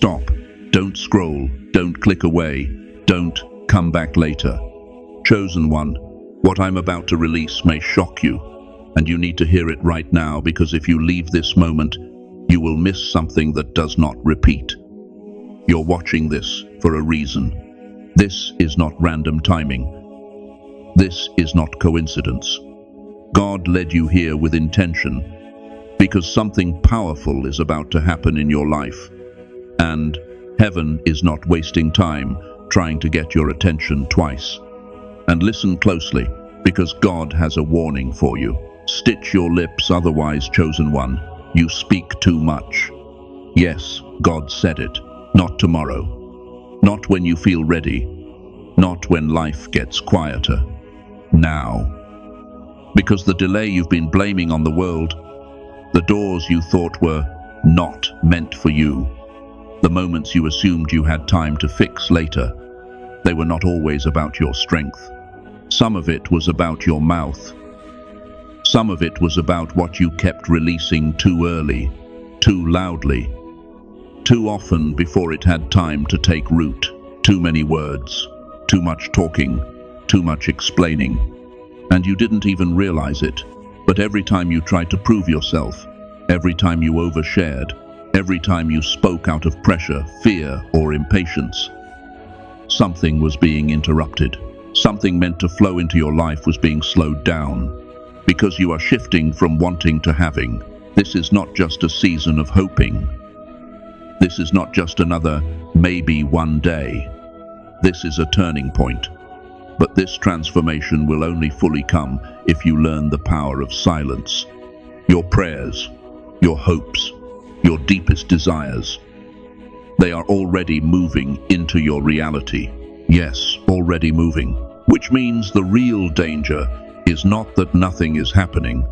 stop, don't scroll, don't click away, don't come back later. Chosen one, what I'm about to release may shock you, and you need to hear it right now, because if you leave this moment, you will miss something that does not repeat. You're watching this for a reason. This is not random timing. This is not coincidence. God led you here with intention, because something powerful is about to happen in your life. And heaven is not wasting time trying to get your attention twice. And listen closely, because God has a warning for you. Stitch your lips, otherwise, chosen one, you speak too much. Yes, God said it. Not tomorrow. Not when you feel ready. Not when life gets quieter. Now. Because the delay you've been blaming on the world, the doors you thought were not meant for you, the moments you assumed you had time to fix later, they were not always about your strength. Some of it was about your mouth. Some of it was about what you kept releasing too early, too loudly, too often before it had time to take root. Too many words, too much talking, too much explaining. And you didn't even realize it, but every time you tried to prove yourself, every time you overshared, every time you spoke out of pressure, fear, or impatience, something was being interrupted. Something meant to flow into your life was being slowed down, because you are shifting from wanting to having. This is not just a season of hoping. This is not just another maybe one day. This is a turning point. But this transformation will only fully come if you learn the power of silence. Your prayers, your hopes, your deepest desires, they are already moving into your reality. Yes, already moving. Which means the real danger is not that nothing is happening.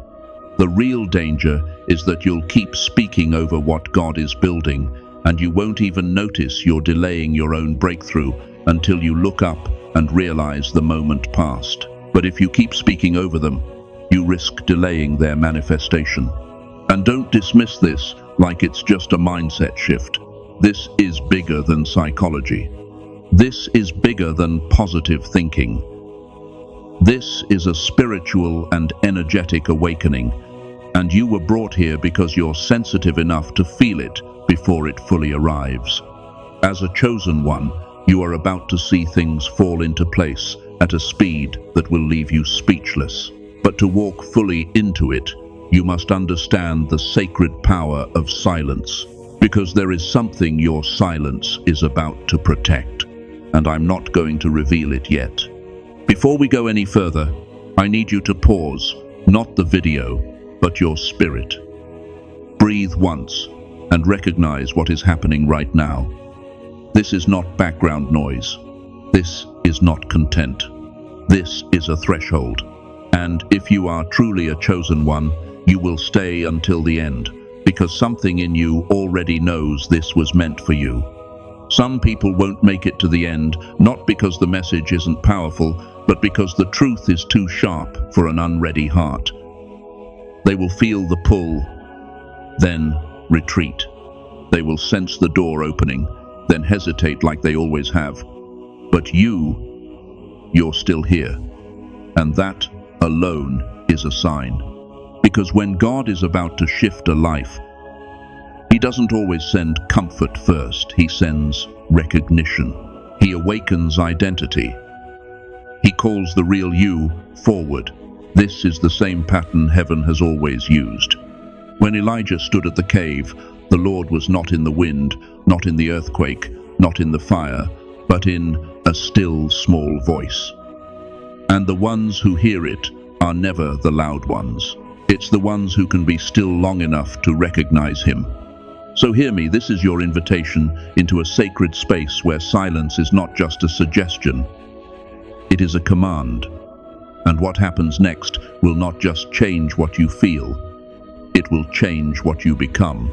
The real danger is that you'll keep speaking over what God is building, and you won't even notice you're delaying your own breakthrough until you look up and realize the moment passed. But if you keep speaking over them, you risk delaying their manifestation. And don't dismiss this like it's just a mindset shift. This is bigger than psychology. This is bigger than positive thinking. This is a spiritual and energetic awakening, and you were brought here because you're sensitive enough to feel it before it fully arrives. As a chosen one, you are about to see things fall into place at a speed that will leave you speechless. But to walk fully into it, you must understand the sacred power of silence, because there is something your silence is about to protect, and I'm not going to reveal it yet. Before we go any further, I need you to pause, not the video, but your spirit. Breathe once and recognize what is happening right now. This is not background noise. This is not content. This is a threshold. And if you are truly a chosen one, you will stay until the end, because something in you already knows this was meant for you. Some people won't make it to the end, not because the message isn't powerful, but because the truth is too sharp for an unready heart. They will feel the pull, then retreat. They will sense the door opening, then hesitate like they always have. But you're still here. And that alone is a sign. Because when God is about to shift a life, He doesn't always send comfort first. He sends recognition. He awakens identity. He calls the real you forward. This is the same pattern heaven has always used. When Elijah stood at the cave, the Lord was not in the wind, not in the earthquake, not in the fire, but in a still small voice. And the ones who hear it are never the loud ones. It's the ones who can be still long enough to recognize Him. So hear me, this is your invitation into a sacred space where silence is not just a suggestion, it is a command. And what happens next will not just change what you feel, it will change what you become.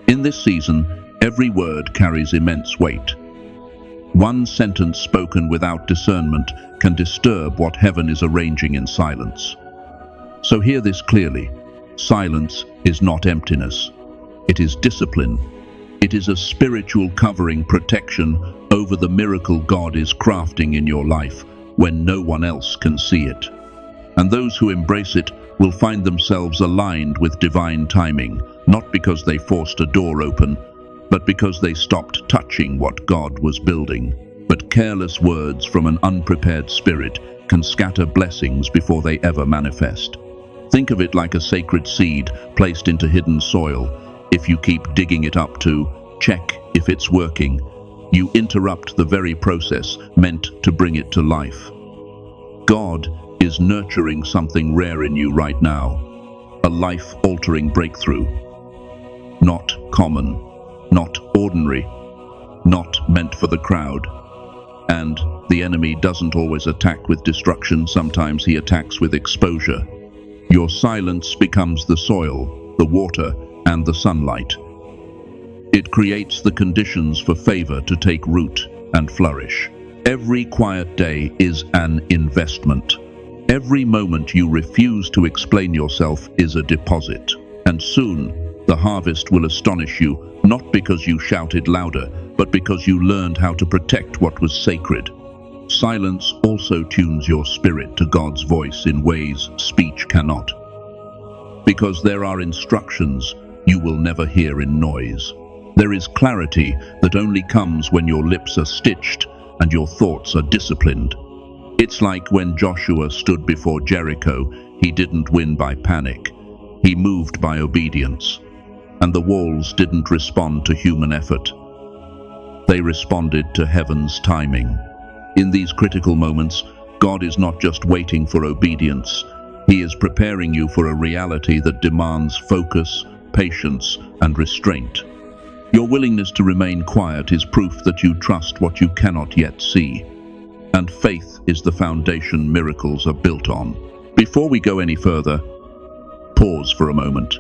In this season, every word carries immense weight. One sentence spoken without discernment can disturb what heaven is arranging in silence. So hear this clearly. Silence is not emptiness. It is discipline. It is a spiritual covering protection over the miracle God is crafting in your life when no one else can see it. And those who embrace it will find themselves aligned with divine timing, not because they forced a door open, but because they stopped touching what God was building. But careless words from an unprepared spirit can scatter blessings before they ever manifest. Think of it like a sacred seed placed into hidden soil. If you keep digging it up to check if it's working, you interrupt the very process meant to bring it to life. God is nurturing something rare in you right now, a life-altering breakthrough. Not common, not ordinary, not meant for the crowd. And the enemy doesn't always attack with destruction, sometimes he attacks with exposure. Your silence becomes the soil, the water, and the sunlight. It creates the conditions for favor to take root and flourish. Every quiet day is an investment. Every moment you refuse to explain yourself is a deposit. And soon, the harvest will astonish you, not because you shouted louder, but because you learned how to protect what was sacred. Silence also tunes your spirit to God's voice in ways speech cannot. Because there are instructions you will never hear in noise. There is clarity that only comes when your lips are stitched and your thoughts are disciplined. It's like when Joshua stood before Jericho, he didn't win by panic. He moved by obedience. And the walls didn't respond to human effort. They responded to heaven's timing. In these critical moments, God is not just waiting for obedience. He is preparing you for a reality that demands focus, patience, and restraint. Your willingness to remain quiet is proof that you trust what you cannot yet see. And faith is the foundation miracles are built on. Before we go any further, pause for a moment.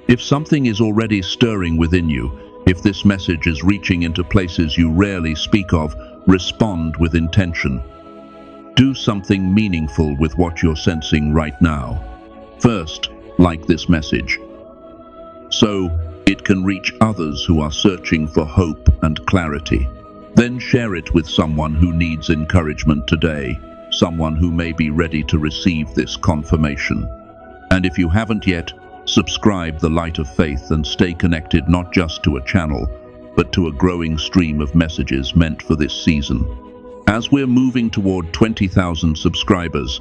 If something is already stirring within you, if this message is reaching into places you rarely speak of, respond with intention. Do something meaningful with what you're sensing right now. First, like this message, so it can reach others who are searching for hope and clarity. Then share it with someone who needs encouragement today, someone who may be ready to receive this confirmation. And if you haven't yet, subscribe the Light of Faith and stay connected not just to a channel, but to a growing stream of messages meant for this season. As we're moving toward 20,000 subscribers,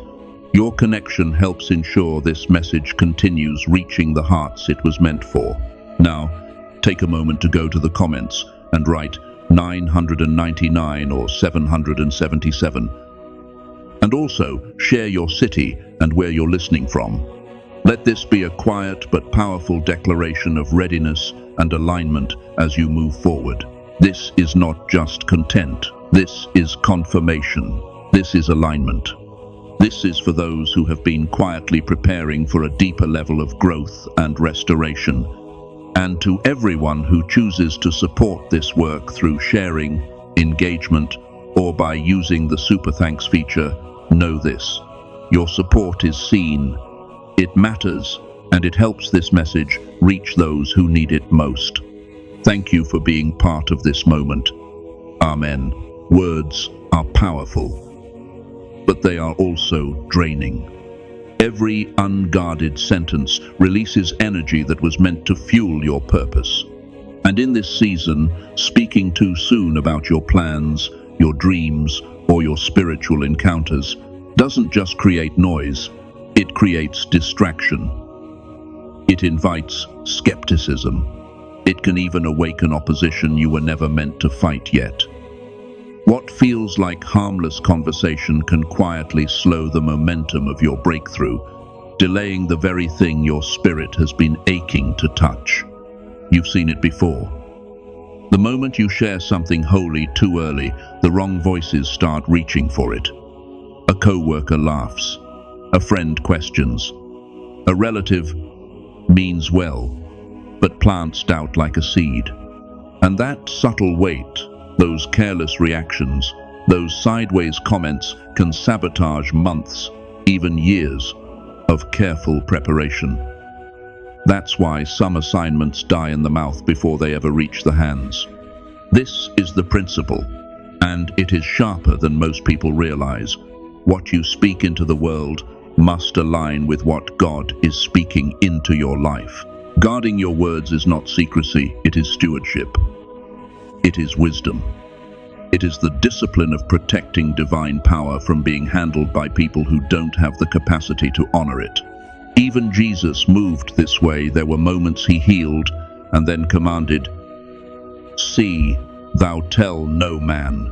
your connection helps ensure this message continues reaching the hearts it was meant for. Now, take a moment to go to the comments and write 999 or 777. And also, share your city and where you're listening from. Let this be a quiet but powerful declaration of readiness and alignment as you move forward. This is not just content. This is confirmation. This is alignment. This is for those who have been quietly preparing for a deeper level of growth and restoration. And to everyone who chooses to support this work through sharing, engagement, or by using the Super Thanks feature, know this: your support is seen. It matters, and it helps this message reach those who need it most. Thank you for being part of this moment. Amen. Words are powerful, but they are also draining. Every unguarded sentence releases energy that was meant to fuel your purpose. And in this season, speaking too soon about your plans, your dreams, or your spiritual encounters doesn't just create noise. It creates distraction. It invites skepticism. It can even awaken opposition you were never meant to fight yet. What feels like harmless conversation can quietly slow the momentum of your breakthrough, delaying the very thing your spirit has been aching to touch. You've seen it before. The moment you share something holy too early, the wrong voices start reaching for it. A co-worker laughs. A friend questions. A relative means well, but plants doubt like a seed. And that subtle weight, those careless reactions, those sideways comments can sabotage months, even years, of careful preparation. That's why some assignments die in the mouth before they ever reach the hands. This is the principle, and it is sharper than most people realize. What you speak into the world must align with what God is speaking into your life. Guarding your words is not secrecy, it is stewardship. It is wisdom. It is the discipline of protecting divine power from being handled by people who don't have the capacity to honor it. Even Jesus moved this way. There were moments he healed and then commanded, "See, thou tell no man."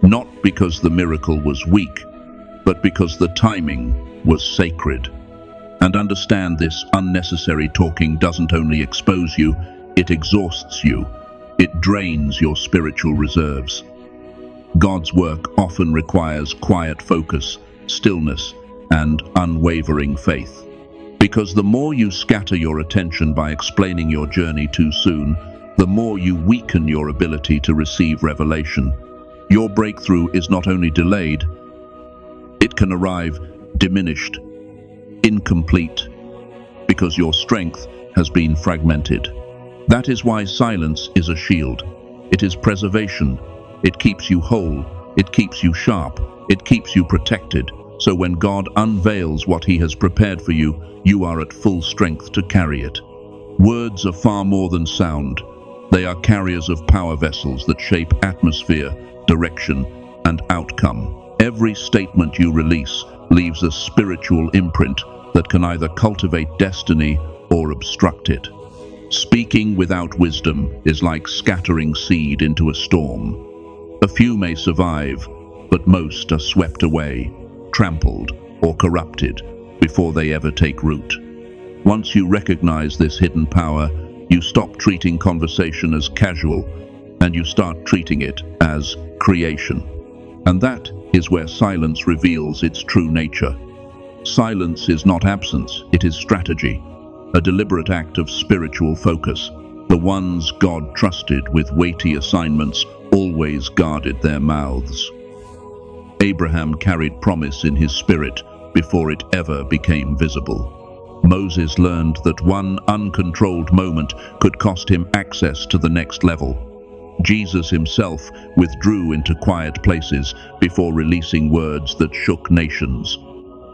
Not because the miracle was weak, but because the timing was sacred. And understand this: unnecessary talking doesn't only expose you, it exhausts you. It drains your spiritual reserves. God's work often requires quiet focus, stillness, and unwavering faith. Because the more you scatter your attention by explaining your journey too soon, the more you weaken your ability to receive revelation. Your breakthrough is not only delayed, it can arrive diminished, incomplete, because your strength has been fragmented. That is why silence is a shield. It is preservation. It keeps you whole. It keeps you sharp. It keeps you protected. So when God unveils what He has prepared for you, you are at full strength to carry it. Words are far more than sound. They are carriers of power vessels that shape atmosphere, direction, and outcome. Every statement you release leaves a spiritual imprint that can either cultivate destiny or obstruct it. Speaking without wisdom is like scattering seed into a storm. A few may survive, but most are swept away, trampled, or corrupted before they ever take root. Once you recognize this hidden power, you stop treating conversation as casual, and you start treating it as creation. And that is where silence reveals its true nature. Silence is not absence, it is strategy, a deliberate act of spiritual focus. The ones God trusted with weighty assignments always guarded their mouths. Abraham carried promise in his spirit before it ever became visible. Moses learned that one uncontrolled moment could cost him access to the next level. Jesus himself withdrew into quiet places before releasing words that shook nations.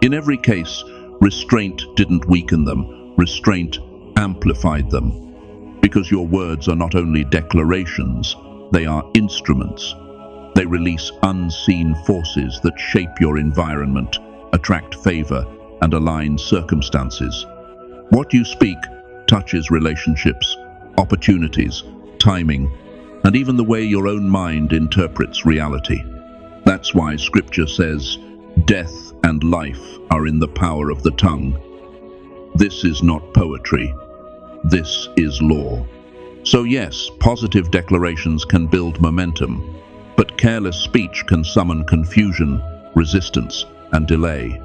In every case, restraint didn't weaken them, restraint amplified them. Because your words are not only declarations, they are instruments. They release unseen forces that shape your environment, attract favor, and align circumstances. What you speak touches relationships, opportunities, timing, and even the way your own mind interprets reality. That's why Scripture says, "Death and life are in the power of the tongue." This is not poetry. This is law. So yes, positive declarations can build momentum, but careless speech can summon confusion, resistance, and delay.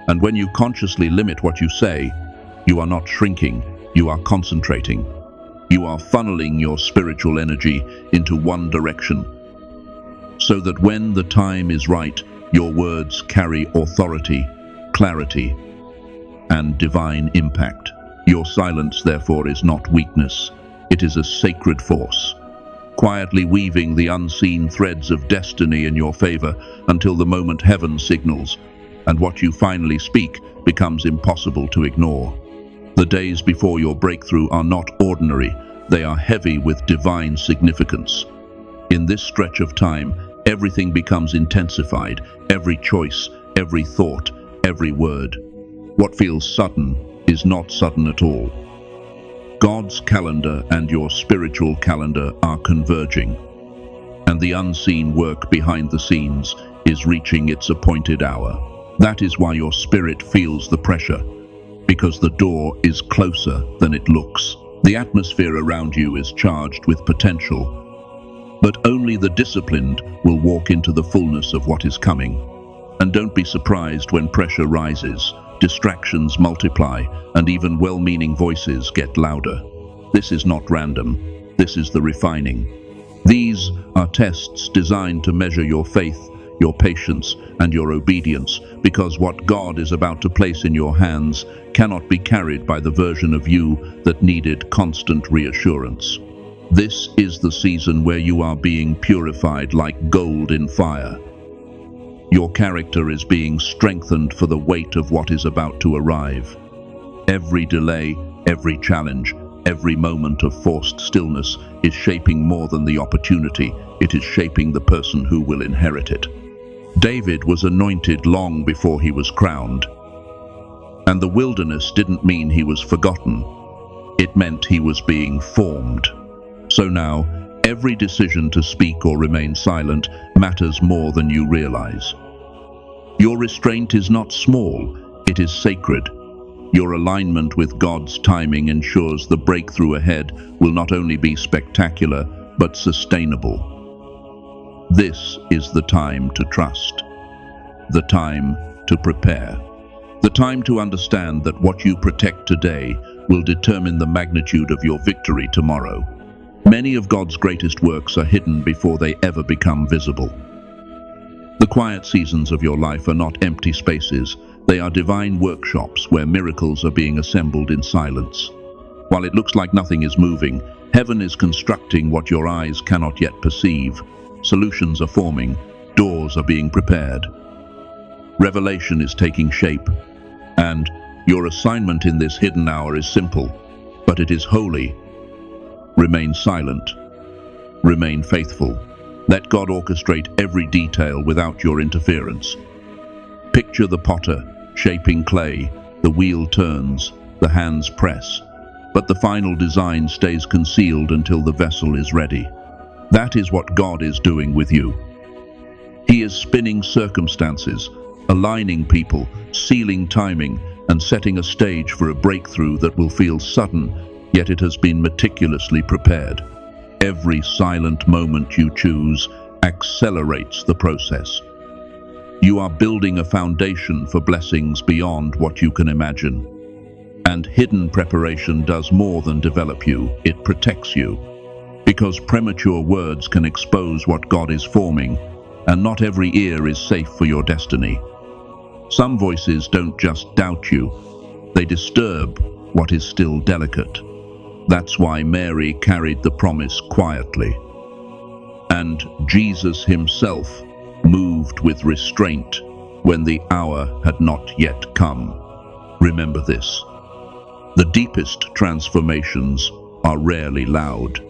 And when you consciously limit what you say, you are not shrinking, you are concentrating. You are funneling your spiritual energy into one direction, so that when the time is right, your words carry authority, clarity, and divine impact. Your silence, therefore, is not weakness. It is a sacred force, quietly weaving the unseen threads of destiny in your favor until the moment heaven signals, and what you finally speak becomes impossible to ignore. The days before your breakthrough are not ordinary, they are heavy with divine significance. In this stretch of time, everything becomes intensified, every choice, every thought, every word. What feels sudden is not sudden at all. God's calendar and your spiritual calendar are converging, and the unseen work behind the scenes is reaching its appointed hour. That is why your spirit feels the pressure, because the door is closer than it looks. The atmosphere around you is charged with potential, but only the disciplined will walk into the fullness of what is coming. And don't be surprised when pressure rises, distractions multiply, and even well-meaning voices get louder. This is not random. This is the refining. These are tests designed to measure your faith, your patience, and your obedience, because what God is about to place in your hands cannot be carried by the version of you that needed constant reassurance. This is the season where you are being purified like gold in fire. Your character is being strengthened for the weight of what is about to arrive. Every delay, every challenge, every moment of forced stillness is shaping more than the opportunity. It is shaping the person who will inherit it. David was anointed long before he was crowned. And the wilderness didn't mean he was forgotten. It meant he was being formed. So now, every decision to speak or remain silent matters more than you realize. Your restraint is not small, it is sacred. Your alignment with God's timing ensures the breakthrough ahead will not only be spectacular, but sustainable. This is the time to trust, the time to prepare, the time to understand that what you protect today will determine the magnitude of your victory tomorrow. Many of God's greatest works are hidden before they ever become visible. The quiet seasons of your life are not empty spaces. They are divine workshops where miracles are being assembled in silence. While it looks like nothing is moving, heaven is constructing what your eyes cannot yet perceive. Solutions are forming, doors are being prepared. Revelation is taking shape, and your assignment in this hidden hour is simple, but it is holy. Remain silent. Remain faithful. Let God orchestrate every detail without your interference. Picture the potter shaping clay. The wheel turns, the hands press, but the final design stays concealed until the vessel is ready. That is what God is doing with you. He is spinning circumstances, aligning people, sealing timing, and setting a stage for a breakthrough that will feel sudden, yet it has been meticulously prepared. Every silent moment you choose accelerates the process. You are building a foundation for blessings beyond what you can imagine. And hidden preparation does more than develop you, it protects you. Because premature words can expose what God is forming, and not every ear is safe for your destiny. Some voices don't just doubt you, they disturb what is still delicate. That's why Mary carried the promise quietly. And Jesus himself moved with restraint when the hour had not yet come. Remember this: the deepest transformations are rarely loud.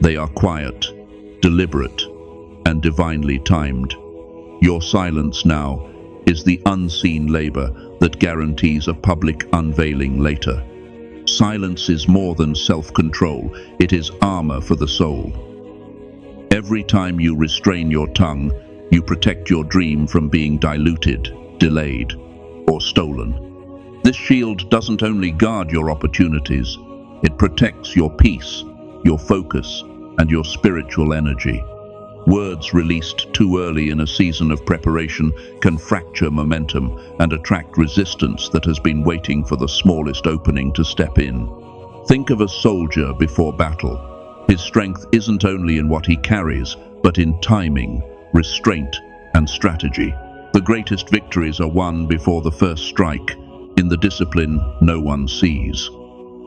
They are quiet, deliberate, and divinely timed. Your silence now is the unseen labor that guarantees a public unveiling later. Silence is more than self-control, it is armor for the soul. Every time you restrain your tongue, you protect your dream from being diluted, delayed, or stolen. This shield doesn't only guard your opportunities, it protects your peace, your focus, and your spiritual energy. Words released too early in a season of preparation can fracture momentum and attract resistance that has been waiting for the smallest opening to step in. Think of a soldier before battle. His strength isn't only in what he carries, but in timing, restraint, and strategy. The greatest victories are won before the first strike, in the discipline no one sees.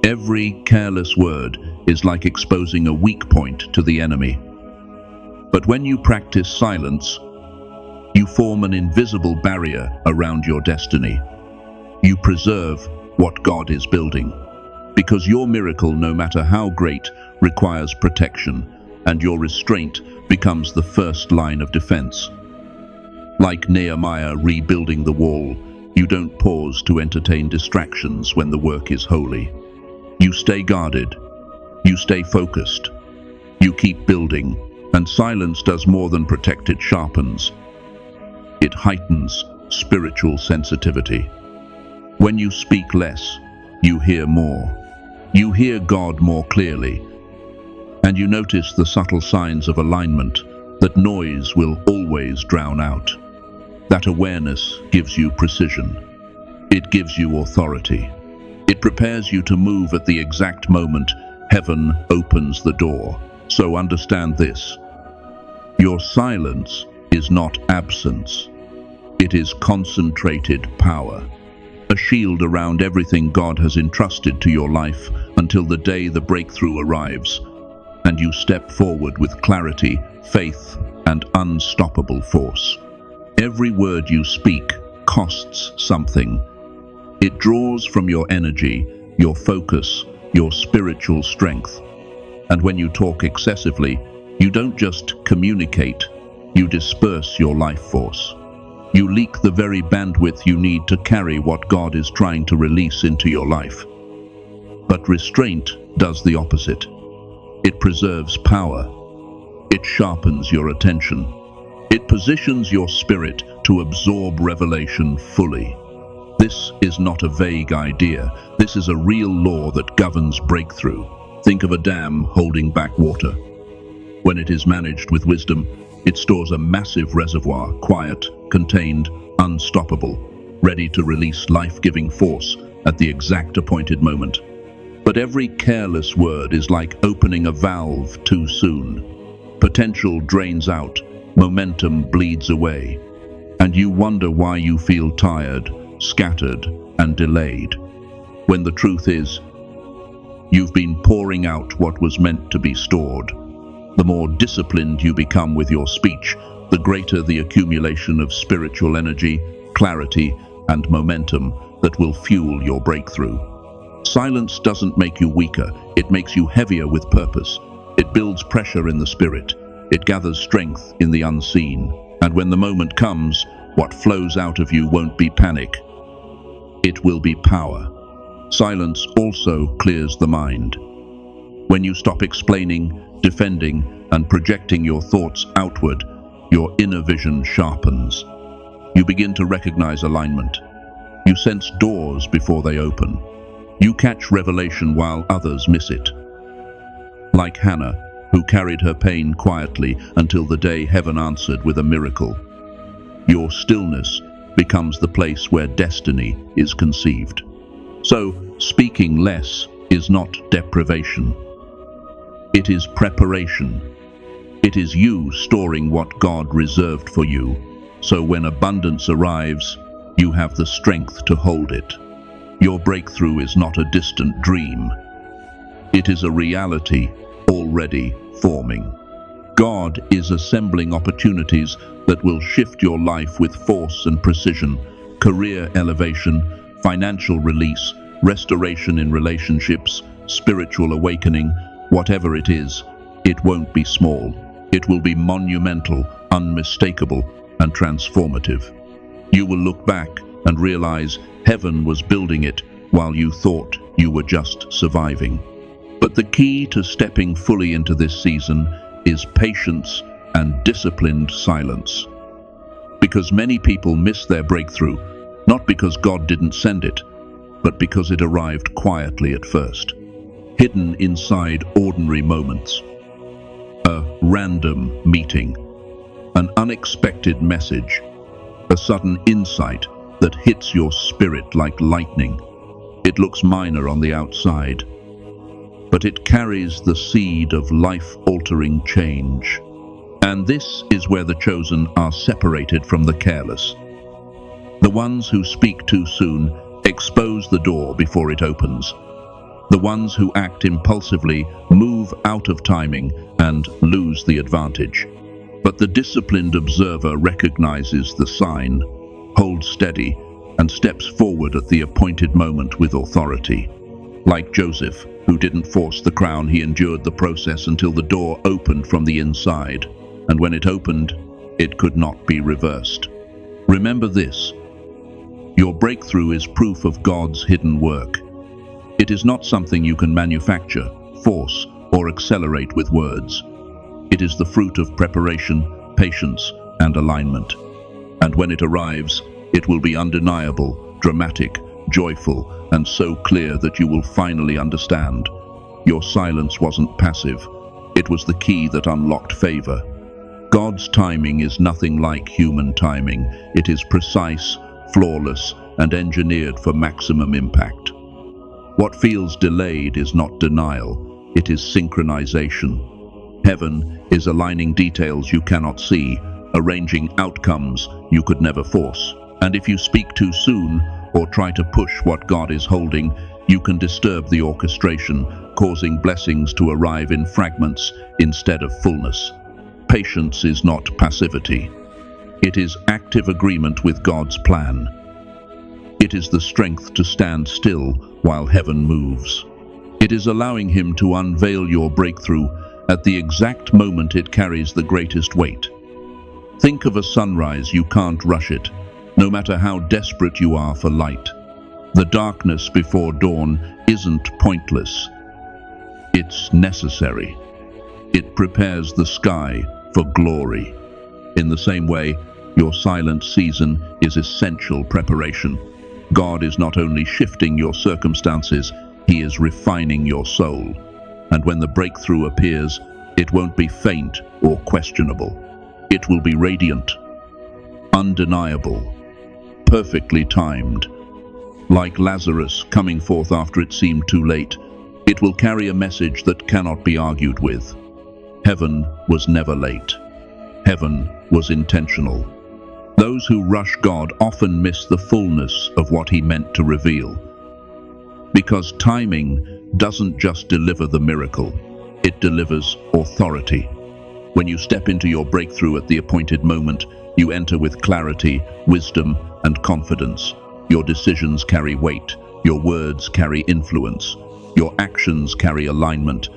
Every careless word is like exposing a weak point to the enemy. But when you practice silence, you form an invisible barrier around your destiny. You preserve what God is building. Because your miracle, no matter how great, requires protection, and your restraint becomes the first line of defense. Like Nehemiah rebuilding the wall, you don't pause to entertain distractions when the work is holy. You stay guarded. You stay focused. You keep building. And silence does more than protect, it sharpens. It heightens spiritual sensitivity. When you speak less, you hear more. You hear God more clearly. And you notice the subtle signs of alignment that noise will always drown out. That awareness gives you precision. It gives you authority. It prepares you to move at the exact moment heaven opens the door. So understand this: your silence is not absence. It is concentrated power. A shield around everything God has entrusted to your life until the day the breakthrough arrives, and you step forward with clarity, faith, and unstoppable force. Every word you speak costs something. It draws from your energy, your focus, your spiritual strength. And when you talk excessively, you don't just communicate, you disperse your life force. You leak the very bandwidth you need to carry what God is trying to release into your life. But restraint does the opposite. It preserves power. It sharpens your attention. It positions your spirit to absorb revelation fully. This is not a vague idea. This is a real law that governs breakthrough. Think of a dam holding back water. When it is managed with wisdom, it stores a massive reservoir, quiet, contained, unstoppable, ready to release life-giving force at the exact appointed moment. But every careless word is like opening a valve too soon. Potential drains out, momentum bleeds away, and you wonder why you feel tired, scattered, and delayed. When the truth is, you've been pouring out what was meant to be stored. The more disciplined you become with your speech, the greater the accumulation of spiritual energy, clarity, and momentum that will fuel your breakthrough. Silence doesn't make you weaker, it makes you heavier with purpose. It builds pressure in the spirit. It gathers strength in the unseen. And when the moment comes, what flows out of you won't be panic. It will be power. Silence also clears the mind. When you stop explaining, defending, and projecting your thoughts outward, your inner vision sharpens. You begin to recognize alignment. You sense doors before they open. You catch revelation while others miss it. Like Hannah, who carried her pain quietly until the day heaven answered with a miracle. Your stillness becomes the place where destiny is conceived. So, speaking less is not deprivation. It is preparation. It is you storing what God reserved for you, so when abundance arrives, you have the strength to hold it. Your breakthrough is not a distant dream. It is a reality already forming. God is assembling opportunities that will shift your life with force and precision, career elevation, financial release, restoration in relationships, spiritual awakening. Whatever it is, it won't be small. It will be monumental, unmistakable, and transformative. You will look back and realize heaven was building it while you thought you were just surviving. But the key to stepping fully into this season is patience and disciplined silence. Because many people miss their breakthrough, not because God didn't send it, but because it arrived quietly at first, hidden inside ordinary moments. A random meeting, an unexpected message, a sudden insight that hits your spirit like lightning. It looks minor on the outside, but it carries the seed of life-altering change. And this is where the chosen are separated from the careless. The ones who speak too soon expose the door before it opens. The ones who act impulsively move out of timing and lose the advantage. But the disciplined observer recognizes the sign, holds steady, and steps forward at the appointed moment with authority. Like Joseph, who didn't force the crown, he endured the process until the door opened from the inside. And when it opened, it could not be reversed. Remember this: your breakthrough is proof of God's hidden work. It is not something you can manufacture, force, or accelerate with words. It is the fruit of preparation, patience, and alignment. And when it arrives, it will be undeniable, dramatic, joyful, and so clear that you will finally understand. Your silence wasn't passive. It was the key that unlocked favor. God's timing is nothing like human timing. It is precise, flawless, and engineered for maximum impact. What feels delayed is not denial, it is synchronization. Heaven is aligning details you cannot see, arranging outcomes you could never force. And if you speak too soon or try to push what God is holding, you can disturb the orchestration, causing blessings to arrive in fragments instead of fullness. Patience is not passivity. It is active agreement with God's plan. It is the strength to stand still while heaven moves. It is allowing Him to unveil your breakthrough at the exact moment it carries the greatest weight. Think of a sunrise. You can't rush it, no matter how desperate you are for light. The darkness before dawn isn't pointless. It's necessary. It prepares the sky for glory. In the same way, your silent season is essential preparation. God is not only shifting your circumstances, He is refining your soul. And when the breakthrough appears, it won't be faint or questionable. It will be radiant, undeniable, perfectly timed. Like Lazarus coming forth after it seemed too late, it will carry a message that cannot be argued with. Heaven was never late. Heaven was intentional. Those who rush God often miss the fullness of what He meant to reveal. Because timing doesn't just deliver the miracle, it delivers authority. When you step into your breakthrough at the appointed moment, you enter with clarity, wisdom, and confidence. Your decisions carry weight, your words carry influence, your actions carry alignment.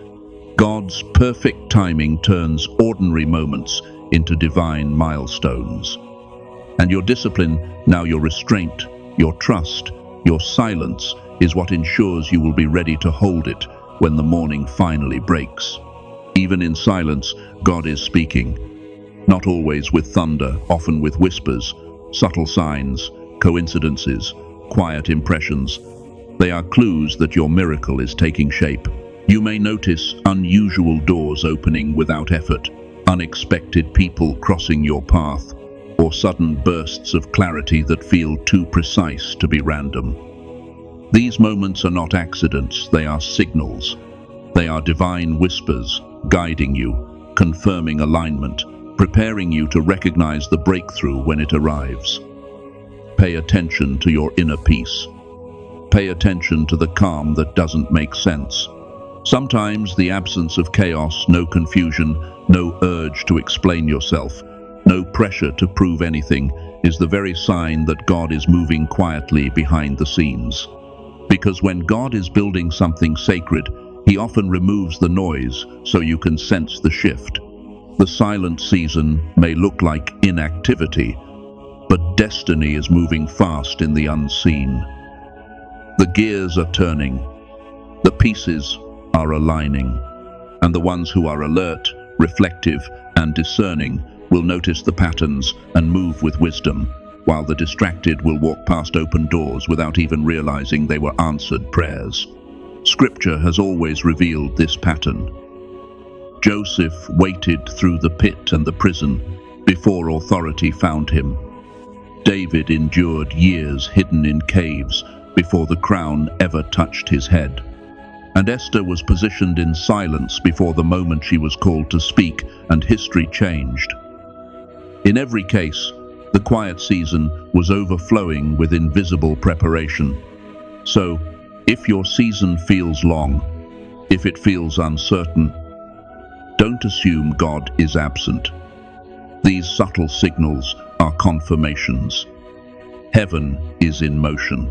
God's perfect timing turns ordinary moments into divine milestones. And your discipline, now your restraint, your trust, your silence, is what ensures you will be ready to hold it when the morning finally breaks. Even in silence, God is speaking. Not always with thunder, often with whispers, subtle signs, coincidences, quiet impressions. They are clues that your miracle is taking shape. You may notice unusual doors opening without effort, unexpected people crossing your path, or sudden bursts of clarity that feel too precise to be random. These moments are not accidents, they are signals. They are divine whispers, guiding you, confirming alignment, preparing you to recognize the breakthrough when it arrives. Pay attention to your inner peace. Pay attention to the calm that doesn't make sense. Sometimes the absence of chaos, no confusion, no urge to explain yourself, no pressure to prove anything, is the very sign that God is moving quietly behind the scenes. Because when God is building something sacred, He often removes the noise so you can sense the shift. The silent season may look like inactivity, but destiny is moving fast in the unseen. The gears are turning, the pieces are aligning, and the ones who are alert, reflective, and discerning will notice the patterns and move with wisdom, while the distracted will walk past open doors without even realizing they were answered prayers. Scripture has always revealed this pattern. Joseph waited through the pit and the prison before authority found him. David endured years hidden in caves before the crown ever touched his head. And Esther was positioned in silence before the moment she was called to speak, and history changed. In every case, the quiet season was overflowing with invisible preparation. So, if your season feels long, if it feels uncertain, don't assume God is absent. These subtle signals are confirmations. Heaven is in motion,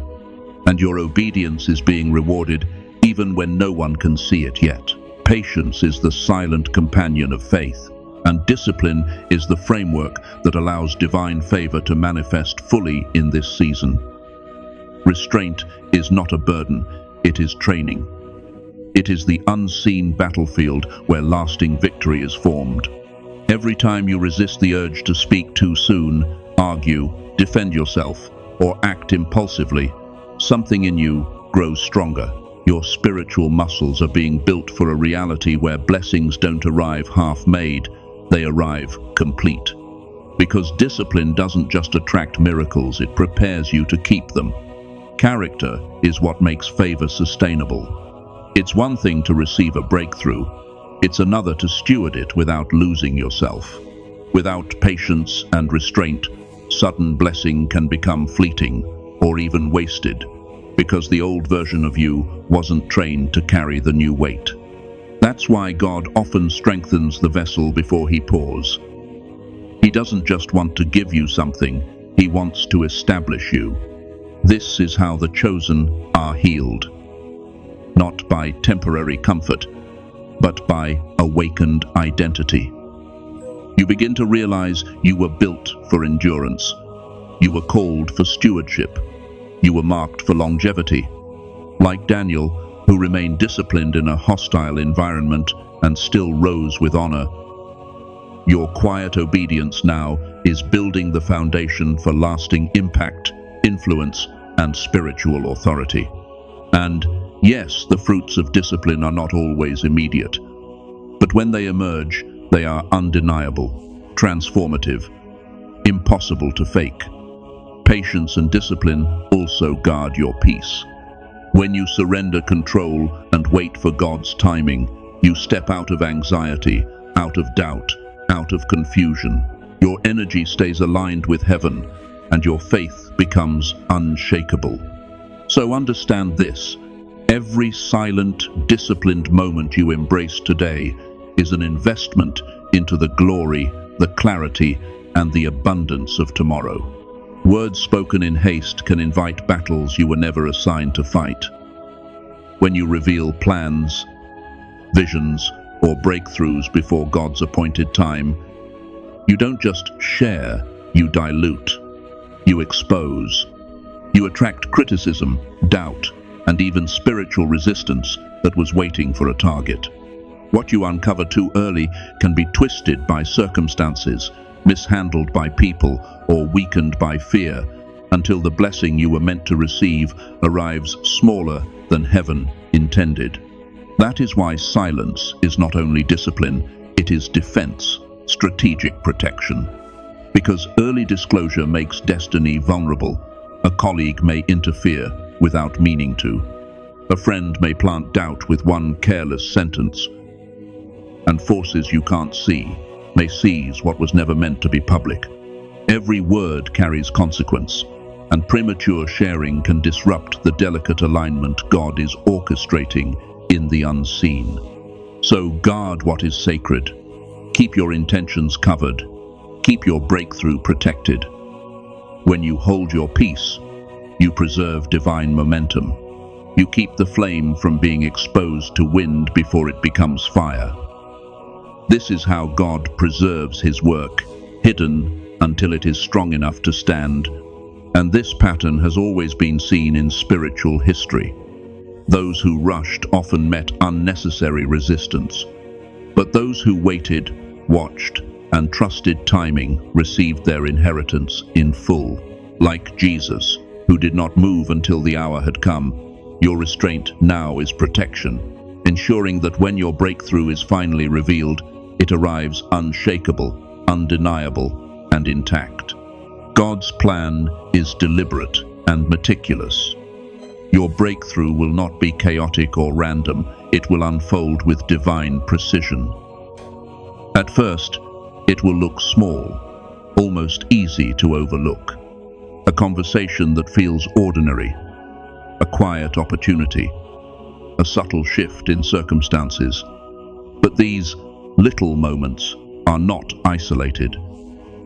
and your obedience is being rewarded even when no one can see it yet. Patience is the silent companion of faith, and discipline is the framework that allows divine favor to manifest fully in this season. Restraint is not a burden, it is training. It is the unseen battlefield where lasting victory is formed. Every time you resist the urge to speak too soon, argue, defend yourself, or act impulsively, something in you grows stronger. Your spiritual muscles are being built for a reality where blessings don't arrive half-made, they arrive complete. Because discipline doesn't just attract miracles, it prepares you to keep them. Character is what makes favor sustainable. It's one thing to receive a breakthrough, it's another to steward it without losing yourself. Without patience and restraint, sudden blessing can become fleeting or even wasted because the old version of you wasn't trained to carry the new weight. That's why God often strengthens the vessel before he pours. He doesn't just want to give you something, he wants to establish you. This is how the chosen are healed. Not by temporary comfort, but by awakened identity. You begin to realize you were built for endurance. You were called for stewardship. You were marked for longevity. Like Daniel, who remained disciplined in a hostile environment and still rose with honor, your quiet obedience now is building the foundation for lasting impact, influence, and spiritual authority. And yes, the fruits of discipline are not always immediate, but when they emerge, they are undeniable, transformative, impossible to fake. Patience and discipline also guard your peace. When you surrender control and wait for God's timing, you step out of anxiety, out of doubt, out of confusion. Your energy stays aligned with heaven, and your faith becomes unshakable. So understand this: every silent, disciplined moment you embrace today is an investment into the glory, the clarity, and the abundance of tomorrow. Words spoken in haste can invite battles you were never assigned to fight. When you reveal plans, visions, or breakthroughs before God's appointed time, you don't just share, you dilute, you expose. You attract criticism, doubt, and even spiritual resistance that was waiting for a target. What you uncover too early can be twisted by circumstances, mishandled by people, or weakened by fear, until the blessing you were meant to receive arrives smaller than heaven intended. That is why silence is not only discipline, it is defense, strategic protection. Because early disclosure makes destiny vulnerable. A colleague may interfere without meaning to. A friend may plant doubt with one careless sentence. And forces you can't see may seize what was never meant to be public. Every word carries consequence, and premature sharing can disrupt the delicate alignment God is orchestrating in the unseen. So guard what is sacred. Keep your intentions covered. Keep your breakthrough protected. When you hold your peace, you preserve divine momentum. You keep the flame from being exposed to wind before it becomes fire. This is how God preserves his work, hidden until it is strong enough to stand. And this pattern has always been seen in spiritual history. Those who rushed often met unnecessary resistance. But those who waited, watched, and trusted timing received their inheritance in full. Like Jesus, who did not move until the hour had come, your restraint now is protection, ensuring that when your breakthrough is finally revealed, it arrives unshakable, undeniable, and intact. God's plan is deliberate and meticulous. Your breakthrough will not be chaotic or random, it will unfold with divine precision. At first, it will look small, almost easy to overlook. A conversation that feels ordinary, a quiet opportunity, a subtle shift in circumstances. But these little moments are not isolated.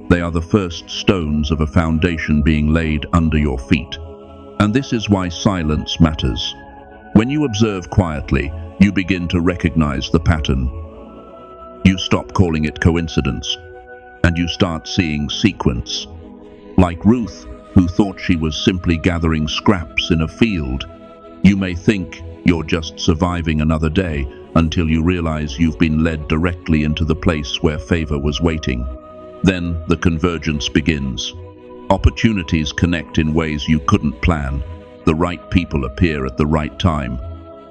They are the first stones of a foundation being laid under your feet. And this is why silence matters. When you observe quietly, you begin to recognize the pattern. You stop calling it coincidence, and you start seeing sequence. Like Ruth, who thought she was simply gathering scraps in a field, you may think you're just surviving another day until you realize you've been led directly into the place where favor was waiting. Then the convergence begins. Opportunities connect in ways you couldn't plan. The right people appear at the right time.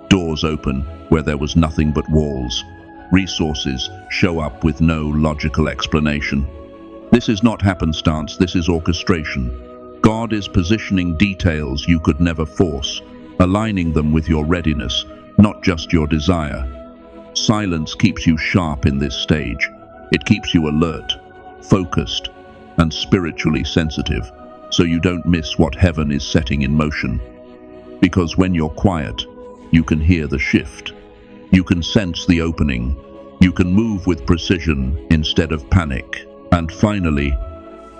Doors open where there was nothing but walls. Resources show up with no logical explanation. This is not happenstance, this is orchestration. God is positioning details you could never force, aligning them with your readiness, not just your desire. Silence keeps you sharp in this stage. It keeps you alert. focused, and spiritually sensitive, so you don't miss what heaven is setting in motion. Because when you're quiet, you can hear the shift. You can sense the opening. You can move with precision instead of panic. And finally,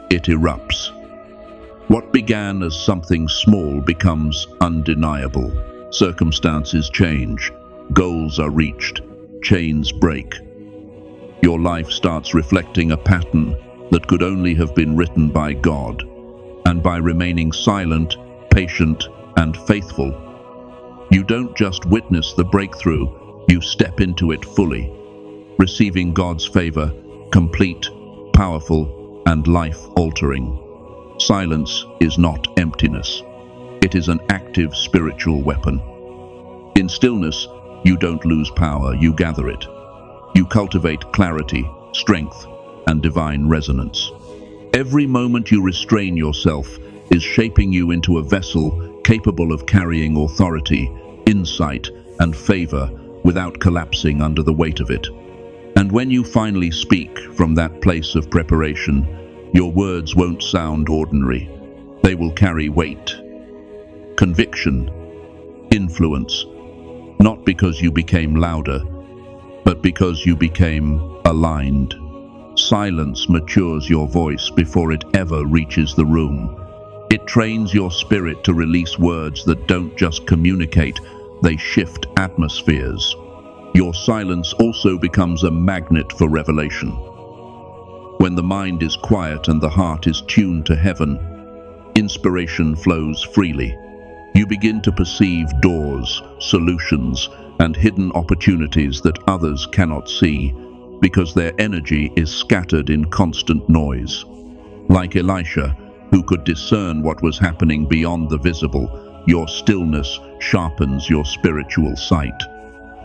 it erupts. What began as something small becomes undeniable. Circumstances change. Goals are reached. Chains break. Your life starts reflecting a pattern that could only have been written by God. And by remaining silent, patient, and faithful, you don't just witness the breakthrough, you step into it fully, receiving God's favor, complete, powerful, and life-altering. Silence is not emptiness. It is an active spiritual weapon. In stillness, you don't lose power, you gather it. You cultivate clarity, strength, and divine resonance. Every moment you restrain yourself is shaping you into a vessel capable of carrying authority, insight, and favor without collapsing under the weight of it. And when you finally speak from that place of preparation, your words won't sound ordinary. They will carry weight, conviction, influence, not because you became louder, but because you became aligned. Silence matures your voice before it ever reaches the room. It trains your spirit to release words that don't just communicate, they shift atmospheres. Your silence also becomes a magnet for revelation. When the mind is quiet and the heart is tuned to heaven, inspiration flows freely. You begin to perceive doors, solutions, and hidden opportunities that others cannot see, because their energy is scattered in constant noise. Like Elisha, who could discern what was happening beyond the visible, your stillness sharpens your spiritual sight.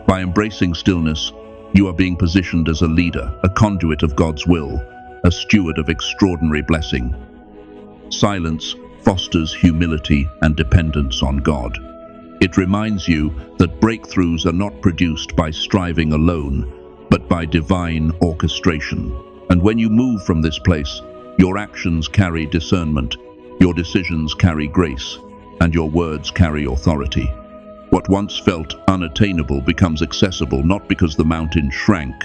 By embracing stillness, you are being positioned as a leader, a conduit of God's will, a steward of extraordinary blessing. Silence fosters humility and dependence on God. It reminds you that breakthroughs are not produced by striving alone, but by divine orchestration. And when you move from this place, your actions carry discernment, your decisions carry grace, and your words carry authority. What once felt unattainable becomes accessible, not because the mountain shrank,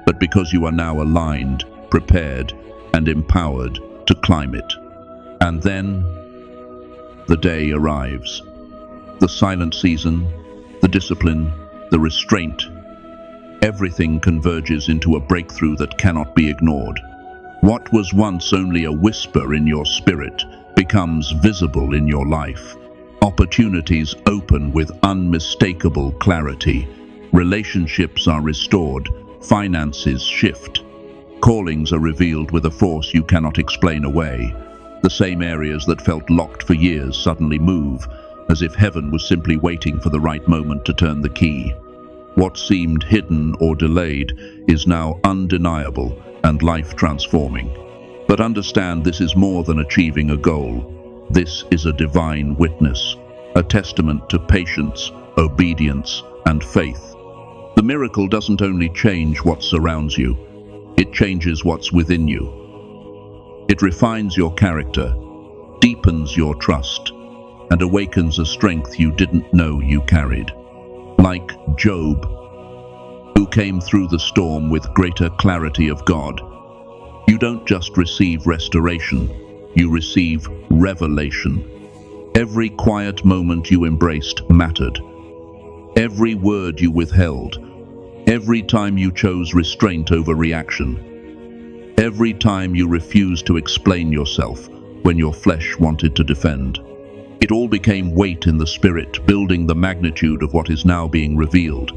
but because you are now aligned, prepared, and empowered to climb it. And then, the day arrives. The silent season, the discipline, the restraint, everything converges into a breakthrough that cannot be ignored. What was once only a whisper in your spirit becomes visible in your life. Opportunities open with unmistakable clarity. Relationships are restored. Finances shift. Callings are revealed with a force you cannot explain away. The same areas that felt locked for years suddenly move, as if heaven was simply waiting for the right moment to turn the key. What seemed hidden or delayed is now undeniable and life-transforming. But understand, this is more than achieving a goal. This is a divine witness, a testament to patience, obedience, and faith. The miracle doesn't only change what surrounds you, it changes what's within you. It refines your character, deepens your trust, and awakens a strength you didn't know you carried. Like Job, who came through the storm with greater clarity of God, you don't just receive restoration, you receive revelation. Every quiet moment you embraced mattered. Every word you withheld. Every time you chose restraint over reaction. Every time you refused to explain yourself when your flesh wanted to defend. It all became weight in the spirit, building the magnitude of what is now being revealed.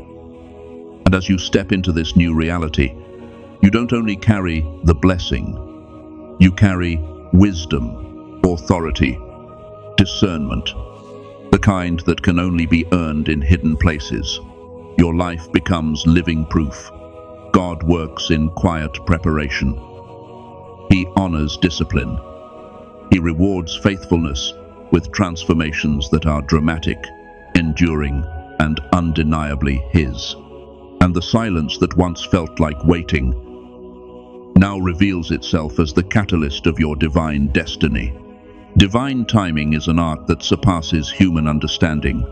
And as you step into this new reality, you don't only carry the blessing, you carry wisdom, authority, discernment, the kind that can only be earned in hidden places. Your life becomes living proof. God works in quiet preparation. He honors discipline. He rewards faithfulness with transformations that are dramatic, enduring, and undeniably His. And the silence that once felt like waiting now reveals itself as the catalyst of your divine destiny. Divine timing is an art that surpasses human understanding.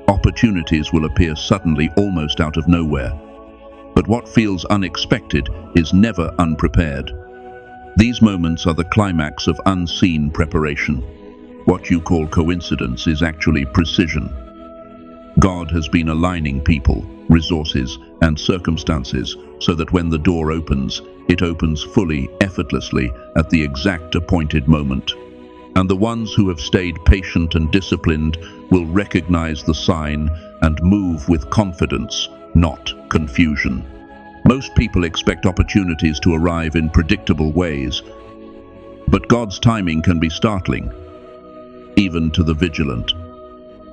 Opportunities will appear suddenly, almost out of nowhere. But what feels unexpected is never unprepared. These moments are the climax of unseen preparation. What you call coincidence is actually precision. God has been aligning people, resources, and circumstances so that when the door opens, it opens fully, effortlessly, at the exact appointed moment. And the ones who have stayed patient and disciplined will recognize the sign and move with confidence, not confusion. Most people expect opportunities to arrive in predictable ways, but God's timing can be startling, even to the vigilant.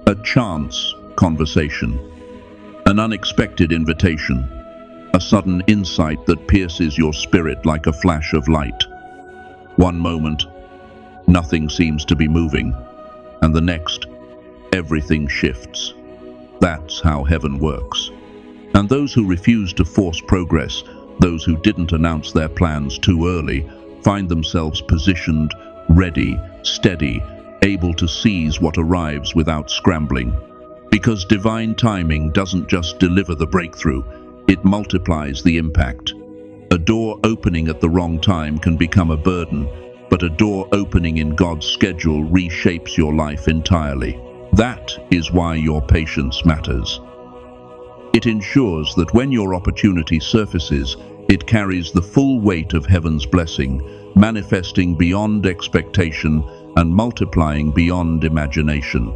A chance conversation, an unexpected invitation, a sudden insight that pierces your spirit like a flash of light. One moment, nothing seems to be moving, and the next, everything shifts. That's how heaven works. And those who refuse to force progress, those who didn't announce their plans too early, find themselves positioned, ready, steady, able to seize what arrives without scrambling. Because divine timing doesn't just deliver the breakthrough, it multiplies the impact. A door opening at the wrong time can become a burden, but a door opening in God's schedule reshapes your life entirely. That is why your patience matters. It ensures that when your opportunity surfaces, it carries the full weight of heaven's blessing, manifesting beyond expectation and multiplying beyond imagination.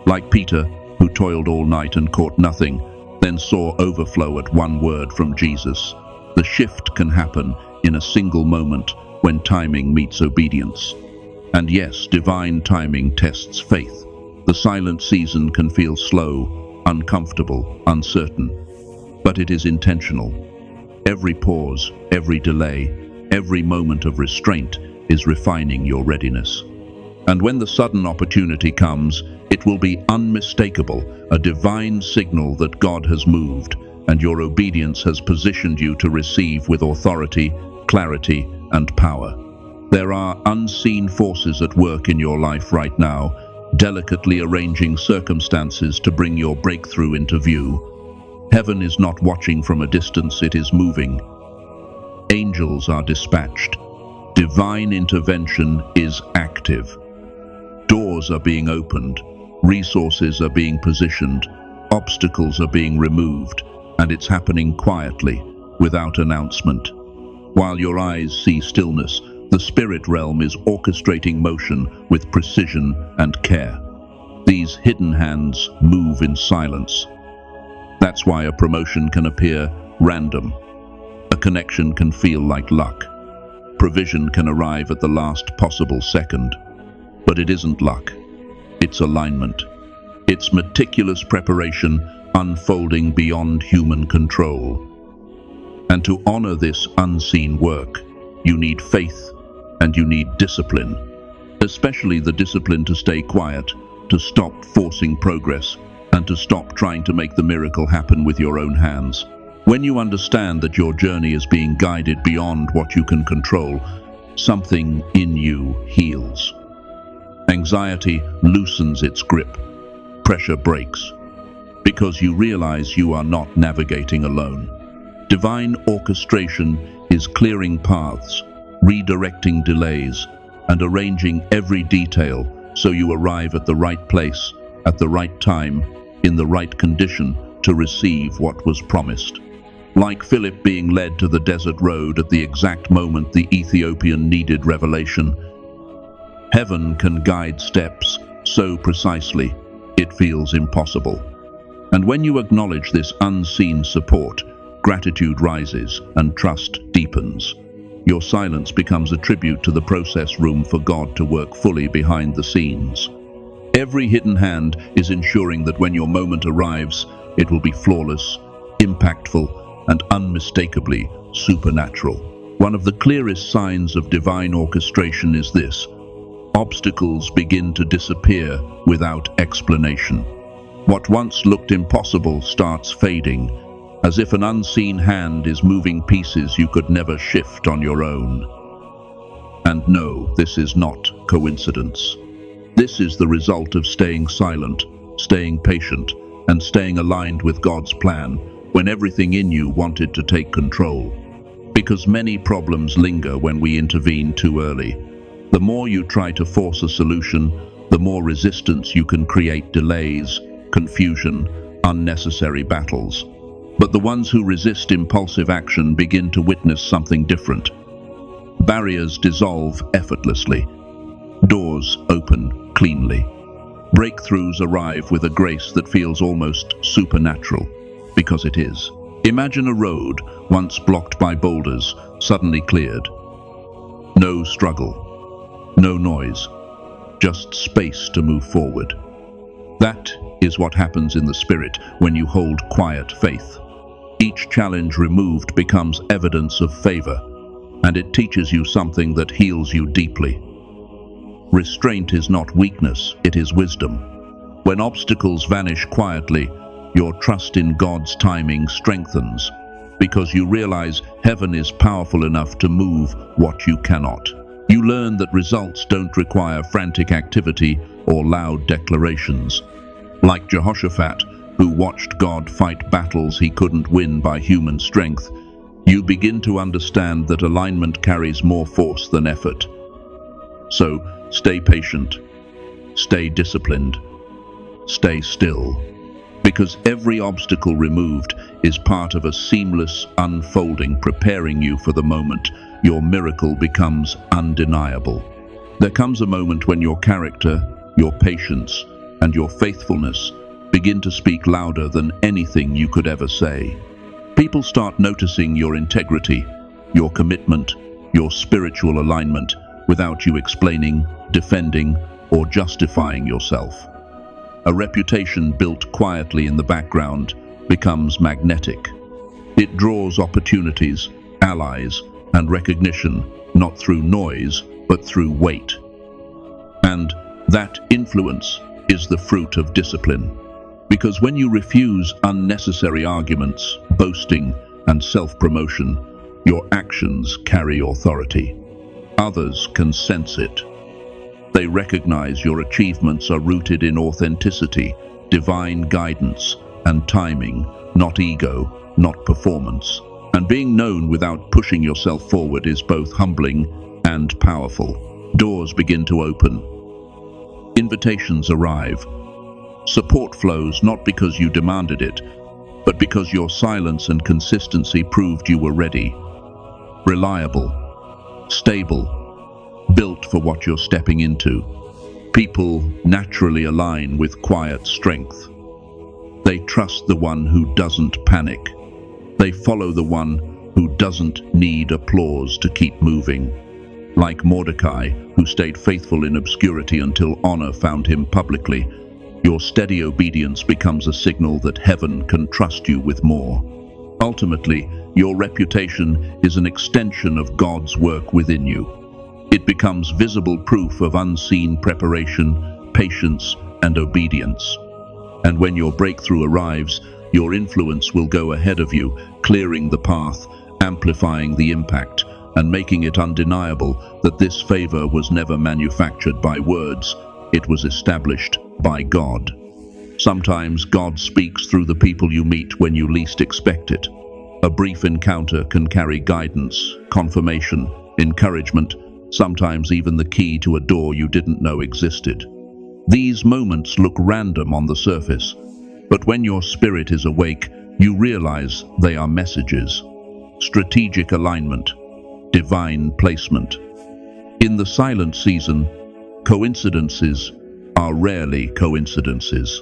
Like Peter, who toiled all night and caught nothing, then saw overflow at one word from Jesus. The shift can happen in a single moment when timing meets obedience. And yes, divine timing tests faith. The silent season can feel slow, uncomfortable, uncertain, but it is intentional. Every pause, every delay, every moment of restraint is refining your readiness. And when the sudden opportunity comes, it will be unmistakable, a divine signal that God has moved, and your obedience has positioned you to receive with authority, clarity, and power. There are unseen forces at work in your life right now, delicately arranging circumstances to bring your breakthrough into view. Heaven is not watching from a distance, it is moving. Angels are dispatched. Divine intervention is active. Doors are being opened, resources are being positioned, obstacles are being removed, and it's happening quietly, without announcement. While your eyes see stillness, the spirit realm is orchestrating motion with precision and care. These hidden hands move in silence. That's why a promotion can appear random. A connection can feel like luck. Provision can arrive at the last possible second. But it isn't luck. It's alignment. It's meticulous preparation unfolding beyond human control. And to honor this unseen work, you need faith and you need discipline, especially the discipline to stay quiet, to stop forcing progress, and to stop trying to make the miracle happen with your own hands. When you understand that your journey is being guided beyond what you can control, something in you heals. Anxiety loosens its grip. Pressure breaks, because you realize you are not navigating alone. Divine orchestration is clearing paths, redirecting delays, and arranging every detail so you arrive at the right place, at the right time, in the right condition to receive what was promised. Like Philip being led to the desert road at the exact moment the Ethiopian needed revelation, heaven can guide steps so precisely it feels impossible. And when you acknowledge this unseen support, gratitude rises and trust deepens. Your silence becomes a tribute to the process room for God to work fully behind the scenes. Every hidden hand is ensuring that when your moment arrives, it will be flawless, impactful, and unmistakably supernatural. One of the clearest signs of divine orchestration is this: obstacles begin to disappear without explanation. What once looked impossible starts fading, as if an unseen hand is moving pieces you could never shift on your own. And no, this is not coincidence. This is the result of staying silent, staying patient, and staying aligned with God's plan when everything in you wanted to take control. Because many problems linger when we intervene too early. The more you try to force a solution, the more resistance you can create: delays, confusion, unnecessary battles. But the ones who resist impulsive action begin to witness something different. Barriers dissolve effortlessly. Doors open cleanly. Breakthroughs arrive with a grace that feels almost supernatural, because it is. Imagine a road, once blocked by boulders, suddenly cleared. No struggle, no noise, just space to move forward. That is what happens in the spirit when you hold quiet faith. Each challenge removed becomes evidence of favor, and it teaches you something that heals you deeply. Restraint is not weakness, it is wisdom. When obstacles vanish quietly, your trust in God's timing strengthens, because you realize heaven is powerful enough to move what you cannot. You learn that results don't require frantic activity or loud declarations. Like Jehoshaphat, who watched God fight battles he couldn't win by human strength, you begin to understand that alignment carries more force than effort. So, stay patient, stay disciplined, stay still, because every obstacle removed is part of a seamless unfolding preparing you for the moment your miracle becomes undeniable. There comes a moment when your character, your patience, and your faithfulness begin to speak louder than anything you could ever say. People start noticing your integrity, your commitment, your spiritual alignment, without you explaining, defending, or justifying yourself. A reputation built quietly in the background becomes magnetic. It draws opportunities, allies, and recognition, not through noise, but through weight. And that influence is the fruit of discipline. Because when you refuse unnecessary arguments, boasting, and self-promotion, your actions carry authority. Others can sense it. They recognize your achievements are rooted in authenticity, divine guidance, and timing, not ego, not performance. And being known without pushing yourself forward is both humbling and powerful. Doors begin to open. Invitations arrive. Support flows not because you demanded it, but because your silence and consistency proved you were ready. Reliable, stable, built for what you're stepping into. People naturally align with quiet strength. They trust the one who doesn't panic. They follow the one who doesn't need applause to keep moving. Like Mordecai, who stayed faithful in obscurity until honor found him publicly, your steady obedience becomes a signal that heaven can trust you with more. Ultimately, your reputation is an extension of God's work within you. It becomes visible proof of unseen preparation, patience, and obedience. And when your breakthrough arrives, your influence will go ahead of you, clearing the path, amplifying the impact, and making it undeniable that this favor was never manufactured by words, it was established by God. Sometimes God speaks through the people you meet when you least expect it. A brief encounter can carry guidance, confirmation, encouragement, sometimes even the key to a door you didn't know existed. These moments look random on the surface, but when your spirit is awake, you realize they are messages. Strategic alignment, divine placement. In the silent season, coincidences are rarely coincidences.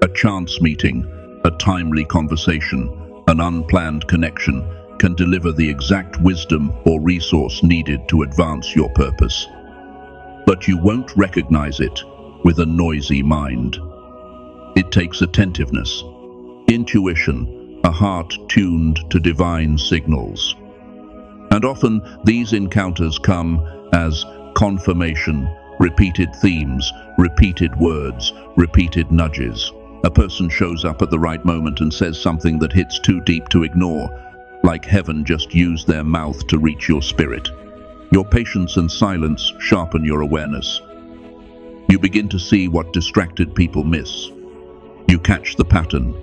A chance meeting, a timely conversation, an unplanned connection can deliver the exact wisdom or resource needed to advance your purpose. But you won't recognize it with a noisy mind. It takes attentiveness, intuition, a heart tuned to divine signals. And often these encounters come as confirmation, repeated themes, repeated words, repeated nudges. A person shows up at the right moment and says something that hits too deep to ignore, like heaven just used their mouth to reach your spirit. Your patience and silence sharpen your awareness. You begin to see what distracted people miss. You catch the pattern.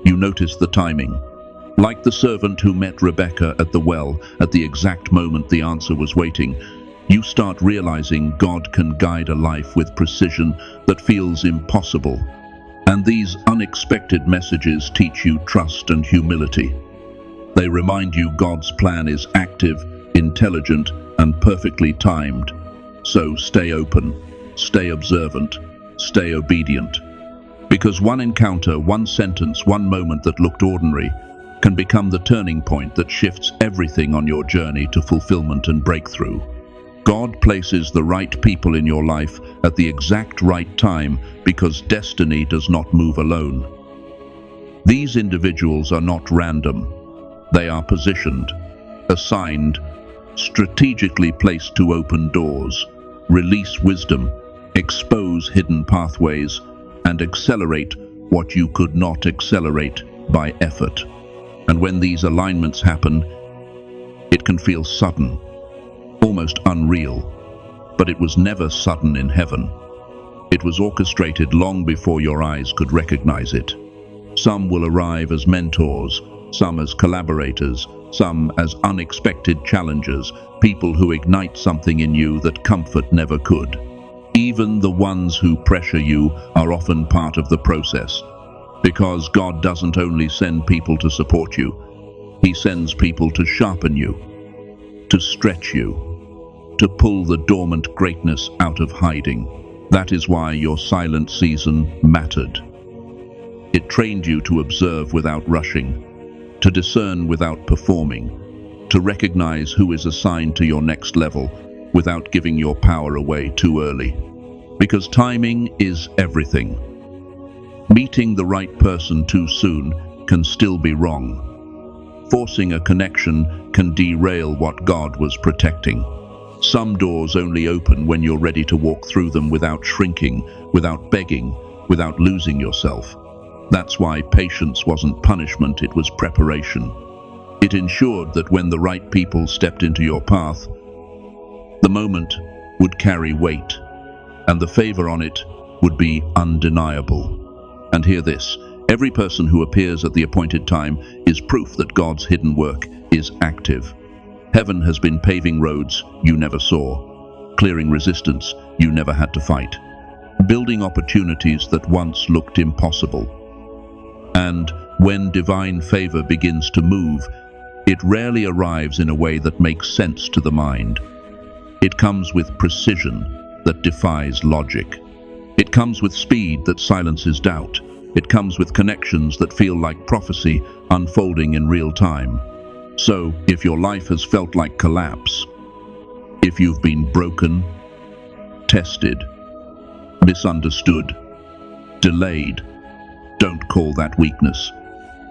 You notice the timing. Like the servant who met Rebecca at the well at the exact moment the answer was waiting, you start realizing God can guide a life with precision that feels impossible. And these unexpected messages teach you trust and humility. They remind you God's plan is active, intelligent, and perfectly timed. So stay open, stay observant, stay obedient. Because one encounter, one sentence, one moment that looked ordinary can become the turning point that shifts everything on your journey to fulfillment and breakthrough. God places the right people in your life at the exact right time because destiny does not move alone. These individuals are not random. They are positioned, assigned, strategically placed to open doors, release wisdom, expose hidden pathways, and accelerate what you could not accelerate by effort. And when these alignments happen, it can feel sudden, almost unreal, but it was never sudden in heaven. It was orchestrated long before your eyes could recognize it. Some will arrive as mentors, some as collaborators, some as unexpected challengers, people who ignite something in you that comfort never could. Even the ones who pressure you are often part of the process, because God doesn't only send people to support you, He sends people to sharpen you, to stretch you, to pull the dormant greatness out of hiding. That is why your silent season mattered. It trained you to observe without rushing, to discern without performing, to recognize who is assigned to your next level without giving your power away too early. Because timing is everything. Meeting the right person too soon can still be wrong. Forcing a connection can derail what God was protecting. Some doors only open when you're ready to walk through them without shrinking, without begging, without losing yourself. That's why patience wasn't punishment, it was preparation. It ensured that when the right people stepped into your path, the moment would carry weight, and the favor on it would be undeniable. And hear this, every person who appears at the appointed time is proof that God's hidden work is active. Heaven has been paving roads you never saw, clearing resistance you never had to fight, building opportunities that once looked impossible. And when divine favor begins to move, it rarely arrives in a way that makes sense to the mind. It comes with precision that defies logic. It comes with speed that silences doubt. It comes with connections that feel like prophecy unfolding in real time. So, if your life has felt like collapse, if you've been broken, tested, misunderstood, delayed, don't call that weakness.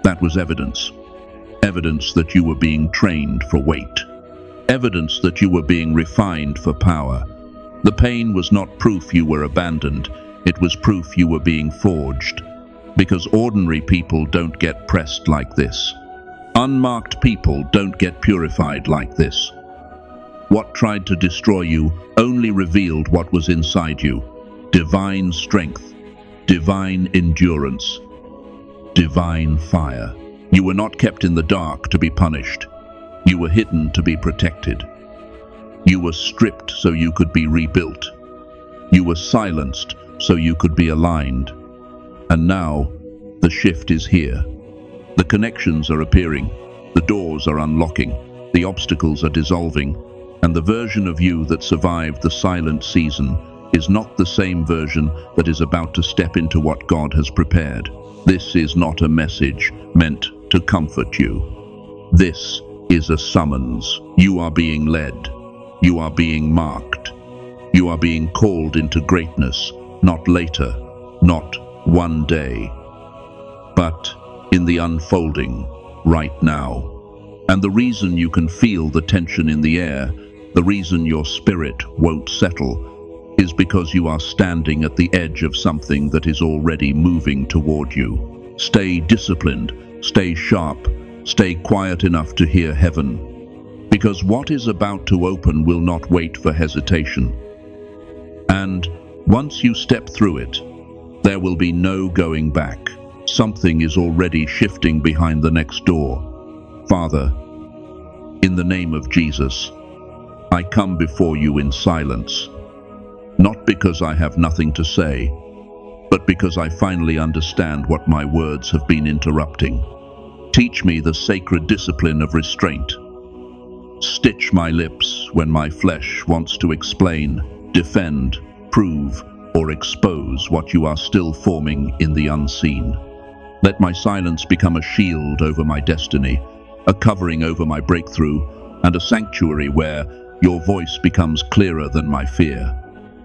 That was evidence. Evidence that you were being trained for weight. Evidence that you were being refined for power. The pain was not proof you were abandoned. It was proof you were being forged. Because ordinary people don't get pressed like this. Unmarked people don't get purified like this. What tried to destroy you only revealed what was inside you. Divine strength, divine endurance, divine fire. You were not kept in the dark to be punished. You were hidden to be protected. You were stripped so you could be rebuilt. You were silenced so you could be aligned. And now, the shift is here. The connections are appearing, the doors are unlocking, the obstacles are dissolving, and the version of you that survived the silent season is not the same version that is about to step into what God has prepared. This is not a message meant to comfort you. This is a summons. You are being led. You are being marked. You are being called into greatness, not later, not one day, but in the unfolding right now. And the reason you can feel the tension in the air, the reason your spirit won't settle, is because you are standing at the edge of something that is already moving toward you. Stay disciplined, stay sharp, stay quiet enough to hear heaven, because what is about to open will not wait for hesitation. And once you step through it, there will be no going back. Something is already shifting behind the next door. Father, in the name of Jesus, I come before you in silence, not because I have nothing to say, but because I finally understand what my words have been interrupting. Teach me the sacred discipline of restraint. Stitch my lips when my flesh wants to explain, defend, prove, or expose what you are still forming in the unseen. Let my silence become a shield over my destiny, a covering over my breakthrough, and a sanctuary where your voice becomes clearer than my fear.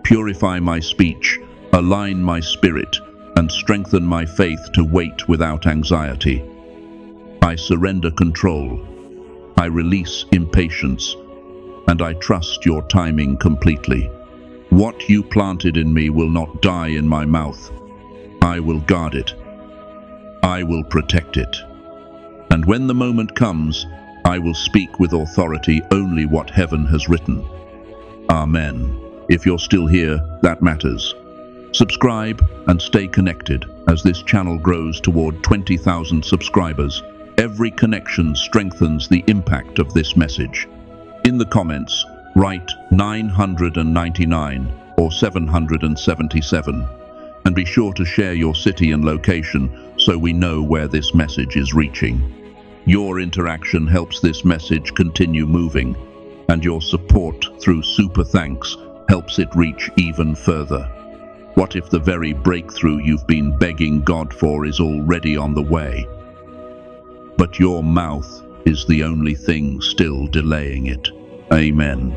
Purify my speech, align my spirit, and strengthen my faith to wait without anxiety. I surrender control. I release impatience, and I trust your timing completely. What you planted in me will not die in my mouth. I will guard it. I will protect it. And when the moment comes, I will speak with authority only what heaven has written. Amen. If you're still here, that matters. Subscribe and stay connected as this channel grows toward 20,000 subscribers. Every connection strengthens the impact of this message. In the comments, write 999 or 777, and be sure to share your city and location so we know where this message is reaching. Your interaction helps this message continue moving, and your support through super thanks helps it reach even further. What if the very breakthrough you've been begging God for is already on the way? But your mouth is the only thing still delaying it. Amen.